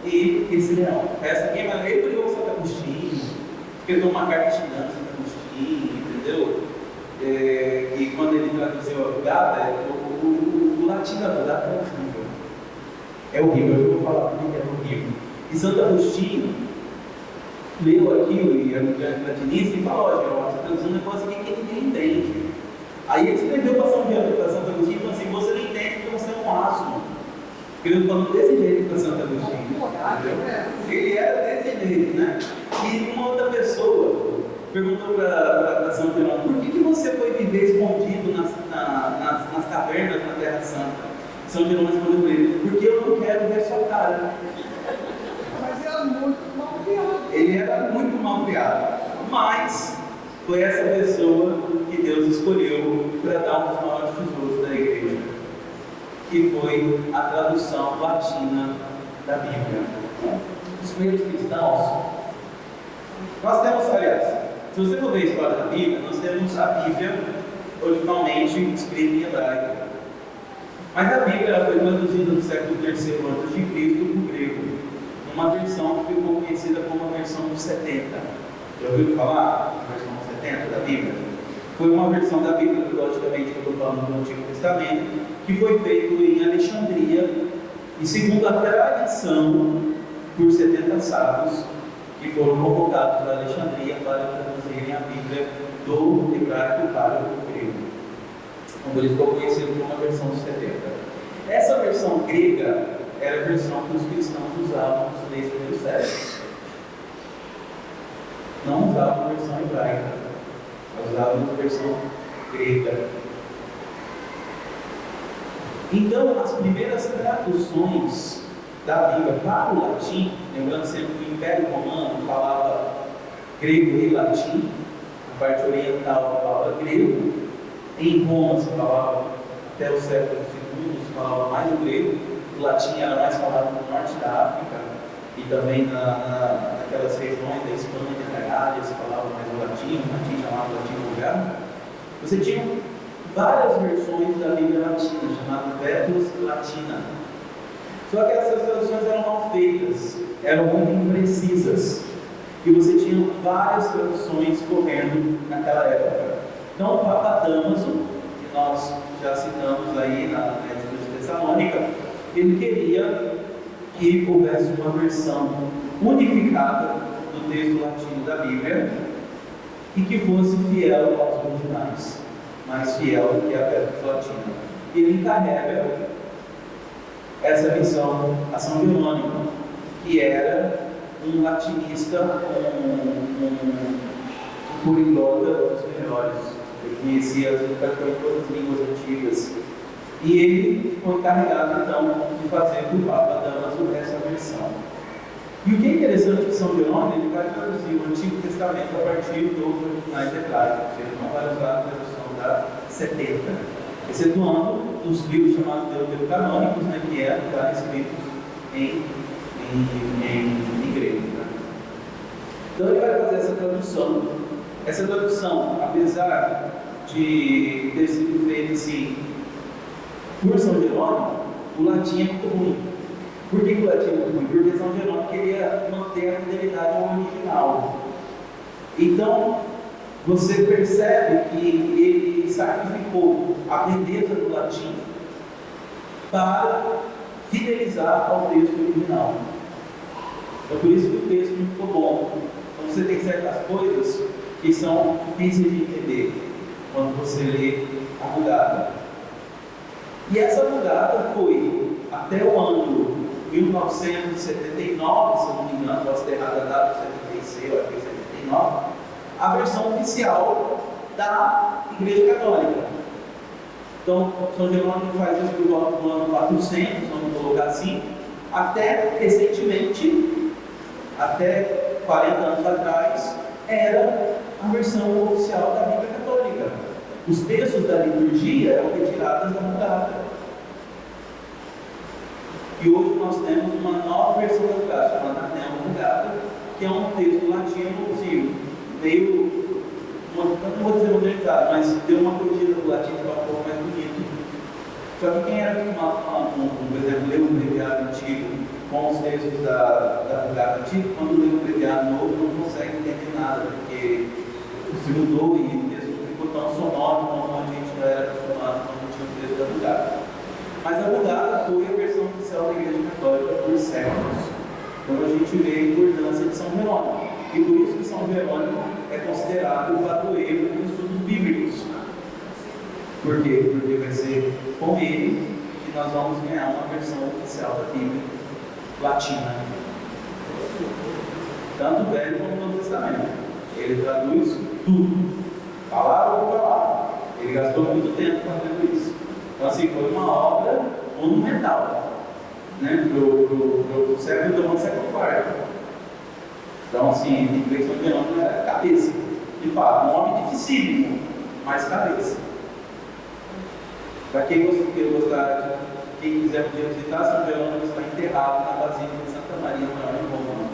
A: e esse leão. Essa aqui, mas ele brigou com Santo Agostinho, escreveu uma carta xingando Santo Agostinho, entendeu? E quando ele traduziu a Vulgata, o latim da Vulgata é horrível. É horrível, eu vou falar porque é horrível. E Santo Agostinho leu aquilo e era um grande latinista e falou: ó, Jerônimo, você está dizendo um negócio aqui que ninguém entende. Aí ele escreveu para Santo Agostinho e falou assim: você não entende porque você é um asno. Ele falou desse jeito para Santo Agostinho. Ele era desse jeito, né? E uma outra pessoa perguntou para São Jerônimo: por que você foi viver escondido nas cavernas na Terra Santa? São Jerônimo respondeu para ele: porque eu não quero ver sua cara.
B: Mas era muito mal criado.
A: Ele era muito mal criado, mas foi essa pessoa que Deus escolheu para dar um dos maiores tesouros da igreja, que foi a tradução latina da Bíblia. Os primeiros cristãos, nós temos, aliás, se você for ver a história da Bíblia, nós temos a Bíblia originalmente escrita em hebraico. Mas a Bíblia ela foi traduzida no século III a.C. para o grego, numa versão que ficou conhecida como a versão dos 70. Já ouviu falar da versão dos 70 da Bíblia? Foi uma versão da Bíblia, logicamente, que eu estou falando do Antigo Testamento, que foi feito em Alexandria, e segundo a tradição, por 70 sábios que foram convocados da Alexandria para traduzirem a Bíblia do hebraico para o grego. Então ele ficou conhecido por uma versão dos 70. Essa versão grega era a versão que os cristãos usavam nos 3 primeiros séculos. Não usavam a versão hebraica, mas usavam a versão grega. Então, as primeiras traduções da Bíblia para o latim, lembrando sempre que o Império Romano falava grego e latim, a parte oriental falava grego, em Roma se falava, até o século II, se falava mais o grego, o latim era mais falado no norte da África e também naquelas regiões da Espanha e da Gália se falava mais o latim chamado latim vulgar. Você tinha várias versões da Bíblia latina, chamada Vetus Latina. Só que essas traduções eram mal feitas, eram muito imprecisas, e você tinha várias traduções correndo naquela época. Então, o Papa Damaso, que nós já citamos aí na Epístola de Tessalônica, ele queria que houvesse uma versão unificada do texto latino da Bíblia e que fosse fiel aos originais, mais fiel do que a Vetus Latina. Ele encarrega essa missão a São Jerônimo, que era um latinista, um poliglota dos melhores. Ele conhecia praticamente todas as línguas antigas. E ele foi encarregado, então, de fazer do Papa Damaso essa versão. E o que é interessante que São Jerônimo, ele vai traduzir o Antigo Testamento a partir dos originais hebraicos. Ele não vai usar a tradução da 70, excetuando os livros chamados deuterocanônicos, né, que eram escritos em grego. Né? Então ele vai fazer essa tradução. Essa tradução, apesar de ter sido feita assim por São Jerônimo, o latim é muito ruim. Por que o latim é muito ruim? Porque São Jerônimo queria manter a fidelidade ao original. Então, você percebe que ele sacrificou a beleza do latim para fidelizar ao texto original. É por isso que o texto não ficou bom. Então, você tem certas coisas que são difíceis de entender quando você lê a Vulgata. E essa Vulgata foi, até o ano 1979, se eu não me engano, posso ter errado a data, 76, ou 79, a versão oficial da Igreja Católica. Então, São Jerônimo faz isso por volta do ano 400, vamos colocar assim, até recentemente, até 40 anos atrás, era a versão oficial da Bíblia Católica. Os textos da liturgia eram retirados da Vulgata. E hoje nós temos uma nova versão da Vulgata, chamada Neo Vulgata, que é um texto latino, assim, meio, não vou dizer modernizado, mas deu uma corrigida do latim para ficar um pouco mais bonito. Só que quem era acostumado com, por exemplo, ler o breviário antigo com os textos da Vulgata antiga, quando lê o breviário novo não consegue entender nada, porque se mudou e o texto não ficou tão sonoro como a gente já era acostumado quando tinha o texto da Vulgata. Mas a Vulgata foi a versão oficial da Igreja Católica por séculos. Então a gente vê a importância de São Jerônimo. E por isso que São Jerônimo é considerado o padroeiro dos estudos bíblicos. Por quê? Porque vai ser com ele que nós vamos ganhar uma versão oficial da Bíblia latina. Tanto o Velho como o Novo Testamento. Ele traduz tudo, palavra por palavra. Ele gastou muito tempo fazendo isso. Então, assim, foi uma obra monumental, né? Pro século, então, século IV. Então, assim, a inflexão de Jerônimo era cabeça. De fato, um homem dificílimo, mas cabeça. Para quem gostar, quem quiser um dia visitar, São Jerônimo está enterrado na Basílica de Santa Maria Maior em Roma.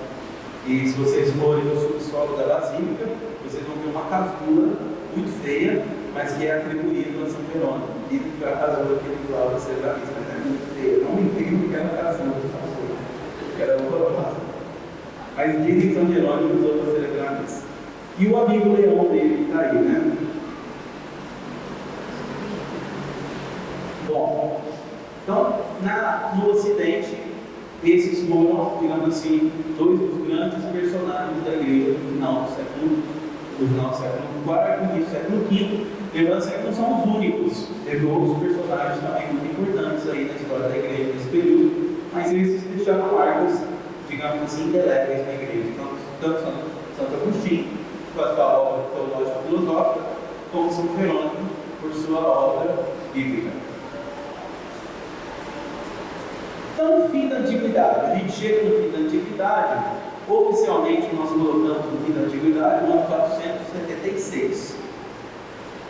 A: E se vocês forem no subsolo da Basílica, vocês vão ver uma casula muito feia, mas que é atribuída a São Jerônimo. Dizem que foi a casula que ele usava ser da missa, mas é muito feia. Não me entendo que era a casula de casula, que era horrorosa. Mas dizem que São Jerônimo usou para celebrar a missa. E o amigo leão dele que está aí, né? Bom, então, no Ocidente, Esses foram, digamos assim, dois dos grandes personagens da igreja no final do século IV, início do século V. Lembrando que não são os únicos, teve outros personagens também muito importantes aí na história da igreja nesse período, mas esses deixaram marcas, digamos assim, indeléveis na igreja. Então, tanto Santo Agostinho, com a sua obra teológica filosófica, como São Jerônimo, por sua obra bíblica. Então, no fim da antiguidade, a gente chega no fim da antiguidade, oficialmente nós colocamos no fim da antiguidade no ano 476,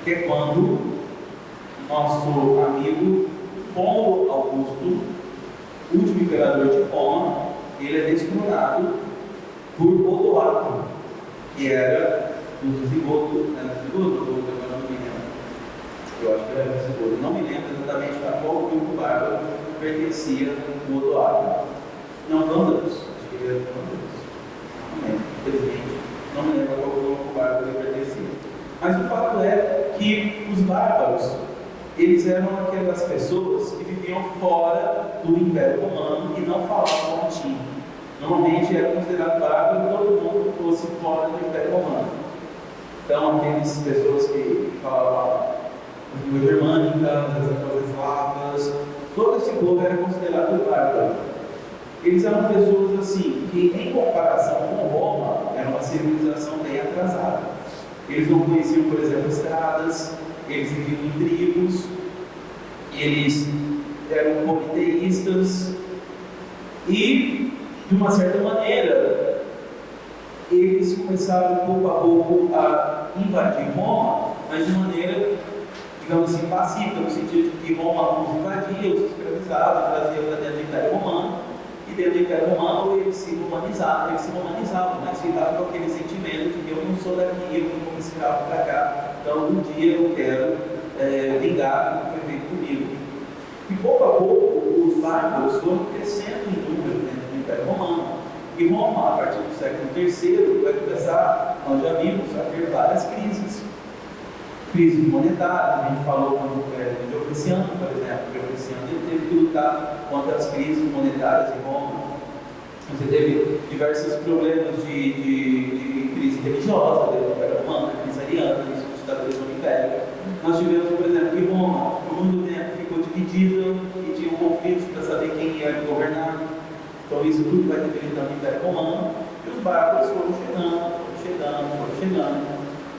A: que é quando nosso amigo Rômulo Augusto, último imperador de Roma, ele é descoronado por Odoacro, que era um visigodo, eu acho que era visigodo, não me lembro exatamente para qual grupo bárbaro pertencia o Odoacro. Não, vândalos, acho que ele era vândalos, não lembro, infelizmente, não me lembro qual grupo bárbaro ele pertencia. Mas o fato é que os bárbaros, eles eram aquelas pessoas que viviam fora do Império Romano e não falavam latim. Normalmente era considerado bárbaro todo mundo que fosse fora do Império Romano. Então, aquelas pessoas que falavam língua germânica, as coisas eslavas, todo esse povo era considerado bárbaro. Eles eram pessoas assim, que em comparação com Roma, era uma civilização bem atrasada. Eles não conheciam, por exemplo, estradas, eles viviam em tribos, eles eram politeístas e, de uma certa maneira, eles começaram pouco a pouco a invadir Roma, mas de maneira, digamos assim, pacífica, no sentido de que Roma os invadia, os escravizava, trazia para dentro do Império Romano, e dentro do Império Romano eles se romanizavam, mas ficavam com aquele sentimento de que eu não sou daqui, eu não como escravo para cá, então um dia eu quero vingar o que foi feito comigo. E pouco a pouco os bárbaros foram crescendo em número dentro do Império Romano. E Roma, a partir do século III, vai começar, nós já vimos, a ter várias crises. Crises monetárias, a gente falou do Diocleciano, por exemplo. Diocleciano ele teve que lutar contra as crises monetárias em Roma. Você teve diversos problemas de crise religiosa dentro do Império Romano, crise ariana, isso do estabelecimento do Império. Nós tivemos, por exemplo, que Roma, por muito tempo, ficou dividida e tinha conflitos para saber quem ia governar. Então isso tudo vai debilitando o Império Romano e os bárbaros foram chegando.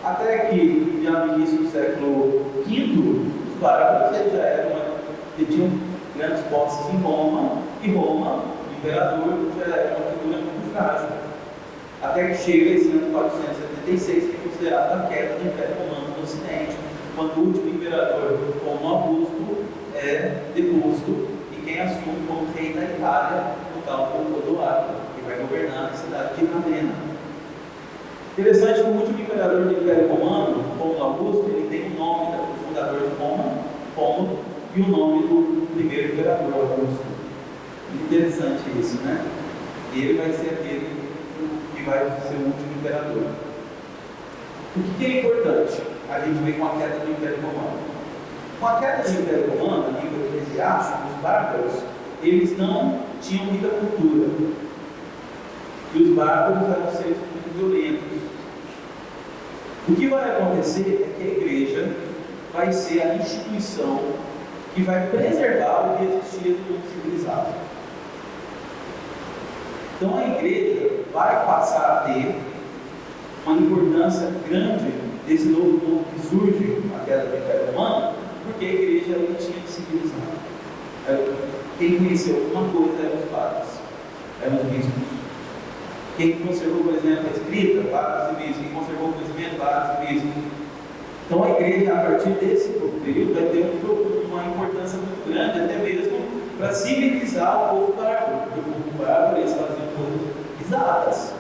A: Até que, já no início do século V, os bárbaros eles tinham grandes posses em Roma, e Roma, o imperador, já era uma figura muito frágil. Até que chega esse ano 476, que é considerado a queda do Império Romano no Ocidente, quando o último imperador, como Augusto, é deposto, e quem assume como rei da Itália, o tal Odoacro, que vai governar a cidade de Ravenna. Interessante que o último imperador do Império Romano, como Augusto, ele tem o nome do fundador de Roma, Rômulo, e o nome do primeiro imperador, Augusto. Muito interessante isso, né? Ele vai ser aquele que vai ser o último imperador. O que é importante? A gente vem com a queda do Império Romano. Com a queda do Império Romano, a nível eclesiástico, os bárbaros, eles não tinham muita cultura. E os bárbaros eram seres muito violentos. O que vai acontecer é que a igreja vai ser a instituição que vai preservar o que existia do mundo civilizado. Então a igreja vai passar a ter uma importância grande desse novo mundo que surge na queda do Império Romano, porque a igreja ela tinha que civilizar. Quem conheceu alguma coisa eram os padres, eram os bispos. Quem conservou, por exemplo, a escrita, padres e bispos. Quem conservou o conhecimento, padres e bispos. Então a igreja, a partir desse período, vai ter uma importância muito grande, até mesmo para civilizar o povo bárbaro. Porque o povo bárbaro, eles faziam coisas bizarras.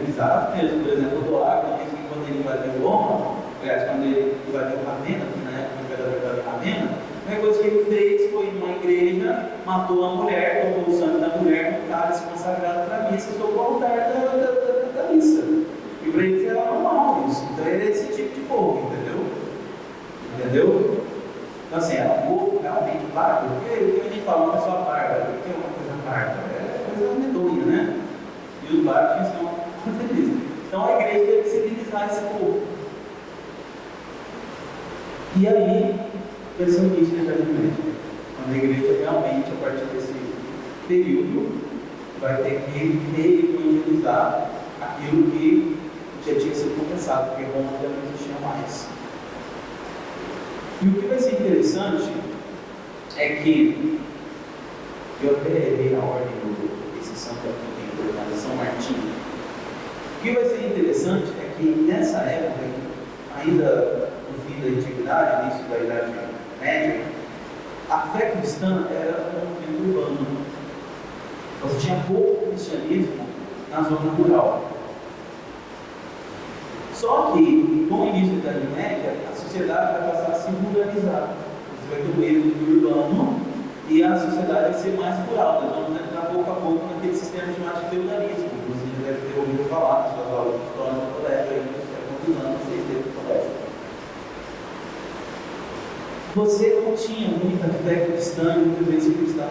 A: Bizarras mesmo. Por exemplo, o Odoacro diz que quando ele invadiu Roma, aliás, quando ele invadiu Ravenna, que na época o imperador invadiu Ravenna, a primeira coisa que ele fez foi ir numa igreja, matou a mulher, tomou o sangue da mulher no cálice consagrado para a missa, sob o altar da missa. E para eles era normal isso. Então ele é esse tipo de povo, entendeu? Então assim, é um povo realmente bárbaro, porque eu nem falo uma pessoa bárbara, porque é uma coisa carta. É coisa medonha, né? E os barcos são felizes. Então a igreja teve que civilizar esse povo. E aí, vai ser o início da Idade Média. Quando a igreja realmente, a partir desse período, vai ter que reevangelizar aquilo que já tinha sido começado, porque Roma já não existia mais. E o que vai ser interessante é que, eu até errei a ordem desse santo aqui, que tem São Martinho. O que vai ser interessante é que nessa época, ainda no fim da Antiguidade, início da Idade Média, a fé cristã era um movimento urbano. Você tinha pouco cristianismo na zona rural. Só que, com o início da Idade Média, a sociedade vai passar a se ruralizar. Você vai ter o êxodo urbano e a sociedade vai ser mais rural. Nós vamos entrar pouco a pouco naquele sistema chamado de feudalismo. Você já deve ter ouvido falar nas suas aulas de história no colégio, aí nos segundos anos, vocês teve no colégio. Você não tinha muita fé cristã e muita vivência cristã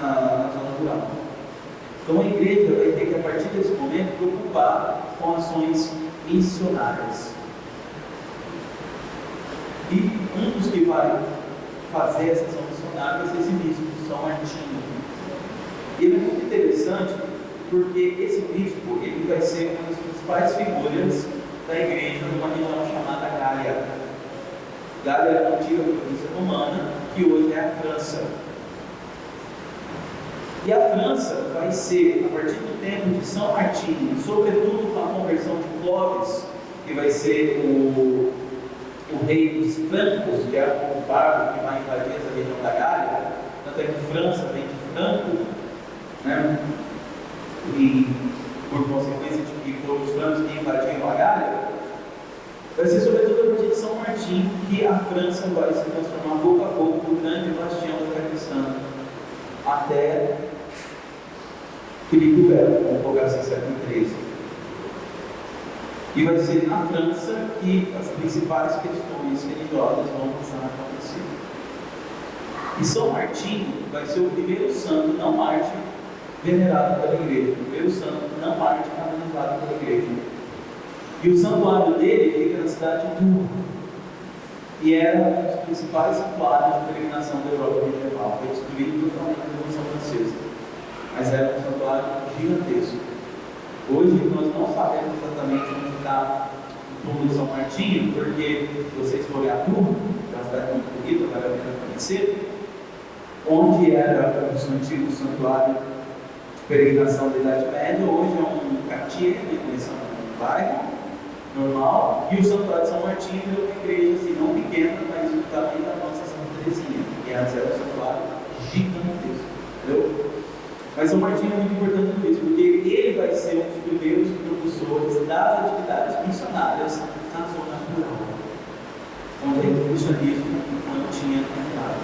A: na zona rural. Então a igreja vai ter que, a partir desse momento, preocupar com ações missionárias. E um dos que vai fazer essa ação missionária vai ser esse bispo, São Martinho. Ele é muito interessante porque esse bispo ele vai ser uma das principais figuras da igreja numa região chamada Gália. Gália é uma antiga província romana que hoje é a França. E a França vai ser, a partir do tempo de São Martinho, sobretudo com a conversão de Clovis, que vai ser o rei dos francos, que é o bárbaro que vai invadir essa região da Gália, tanto é que França vem de Franco, né? E por consequência de que foram os francos que invadiram a Gália, vai ser sobretudo a partir de São Martinho que a França vai se transformar pouco a pouco no grande bastião da fé cristã, até Filipe o Belo, vamos colocar assim, século XIII. E vai ser na França que as principais questões religiosas vão começar a acontecer. E São Martinho vai ser o primeiro santo não mártir venerado pela igreja, o primeiro santo não mártir canonizado pela igreja. E o santuário dele fica na cidade de Tours, e era um dos principais santuários de peregrinação da Europa medieval. Foi destruído totalmente na Revolução Francesa, mas era um santuário gigantesco. Hoje nós não sabemos exatamente onde está o túmulo de São Martinho, porque se vocês forem a Tours, que é uma cidade muito bonita, vale a pena conhecer, onde era o antigo santuário de peregrinação da Idade Média, hoje é um quartier, um bairro normal, e o santuário de São Martinho é uma igreja assim, não pequena, mas do tamanho da nossa Santa Teresinha, que antes era um santuário gigantesco, entendeu? Mas São Martinho é muito importante por isso, porque ele vai ser um dos primeiros propulsores das atividades missionárias na zona rural, onde o cristianismo não tinha entrado.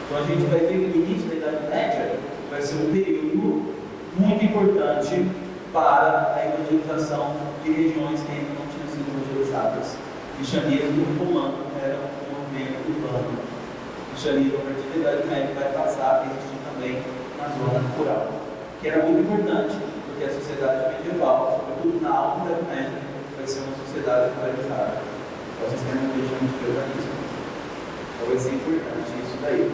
A: Então a gente vai ver que o início da Idade Média vai ser um período muito importante para a evangelização de regiões que ainda não tinham sido evangelizadas. O cristianismo romano era um movimento urbano. O cristianismo, a partir da Idade Média, vai passar a existir também na zona rural, que era muito importante, porque a sociedade medieval, sobretudo na alta Idade Média, vai ser uma sociedade ruralizada. É o sistema que chamamos de feudalismo. Então vai ser importante isso daí.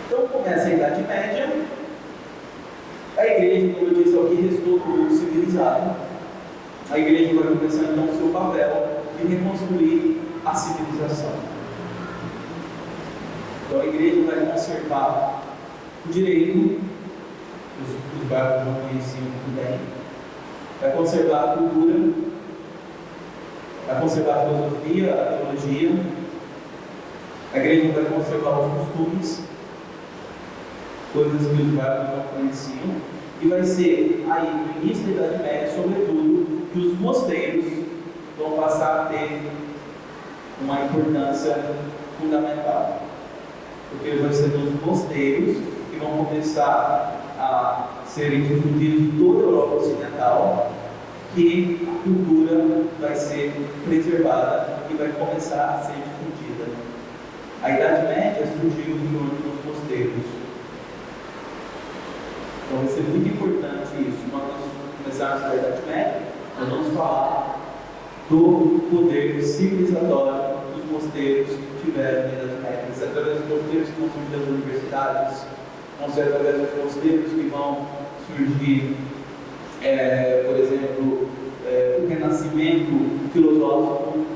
A: Então começa a Idade Média, a igreja, como eu disse, é o que restou do mundo civilizado. A igreja vai começar então o seu papel de reconstruir a civilização. Então a igreja vai conservar o direito, os bárbaros não conheciam muito bem, vai conservar a cultura, vai conservar a filosofia, a teologia, a igreja vai conservar os costumes, coisas que os bárbaros não conheciam, e vai ser aí, no início da Idade Média, sobretudo, que os mosteiros vão passar a ter uma importância fundamental, porque eles vão ser os mosteiros que vão começar a serem difundidos em toda a Europa Ocidental, que a cultura vai ser preservada e vai começar a ser difundida. A Idade Média surgiu em torno dos mosteiros. Então vai ser muito importante isso. Quando nós começarmos a Idade Média, nós vamos falar do poder civilizatório dos mosteiros que tiveram na Idade Média. Vai ser através dos mosteiros que vão surgir as universidades, vão ser através dos mosteiros que vão surgir, por exemplo, o renascimento filosófico.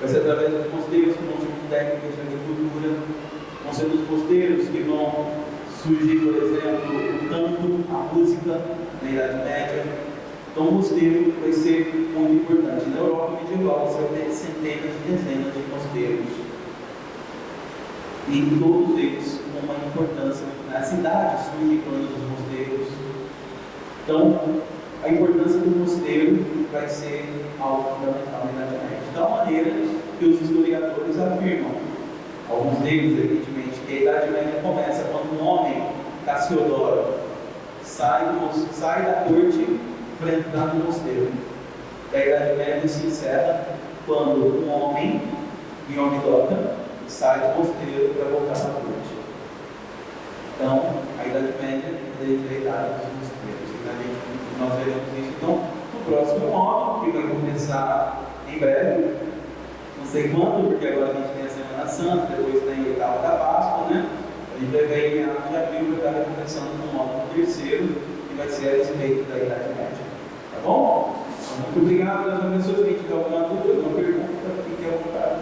A: Vai ser através dos mosteiros que vão surgir técnicas de agricultura, vão ser dos mosteiros que vão surgir, por exemplo, o canto, a música na Idade Média. Então, o mosteiro vai ser muito importante. Na Europa medieval, você vai ter centenas de dezenas de mosteiros. E todos eles com uma importância. Na cidade surgem planos dos mosteiros. Então, a importância do mosteiro vai ser algo fundamental na Idade Média. De tal maneira que os historiadores afirmam, alguns deles, evidentemente, que a Idade Média começa quando um homem, Cassiodoro, sai da corte para entrar no mosteiro. A Idade Média se encerra quando um homem, em Omidota, sai do mosteiro para voltar para a corte. Então, a Idade Média é a idade dos mosteiros. Nós veremos isso então no próximo módulo, que vai começar em breve. Não sei quando, porque agora a gente tem a Semana Santa, depois tem a oitava da Páscoa, né? A gente vai ver em meados de abril, vai estar começando no módulo terceiro, que vai ser a respeito da Idade Média. Tá bom? Então, muito obrigado, Deus abençoe. Se tiver alguma dúvida, alguma pergunta, fique à vontade.